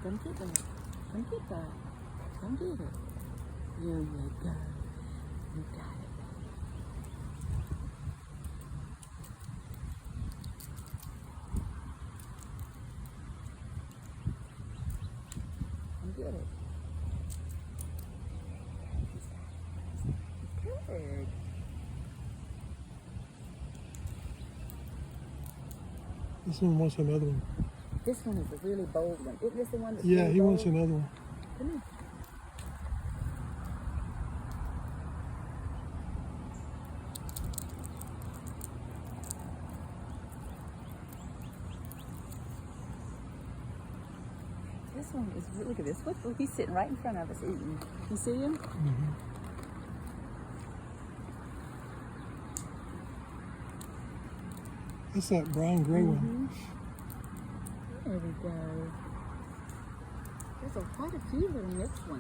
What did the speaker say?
Come get that. Come get that. Come get it. Here you go. You got it. Come get it. Good. This one wants another one. This one is a really bold one. Isn't this the one that's Yeah, really he bold? wants another one. Come here. This one is, look at this. Look, he's sitting right in front of us eating. You see him? Mm-hmm. That's that brown gray one. There we go. There's quite a few little mixed ones.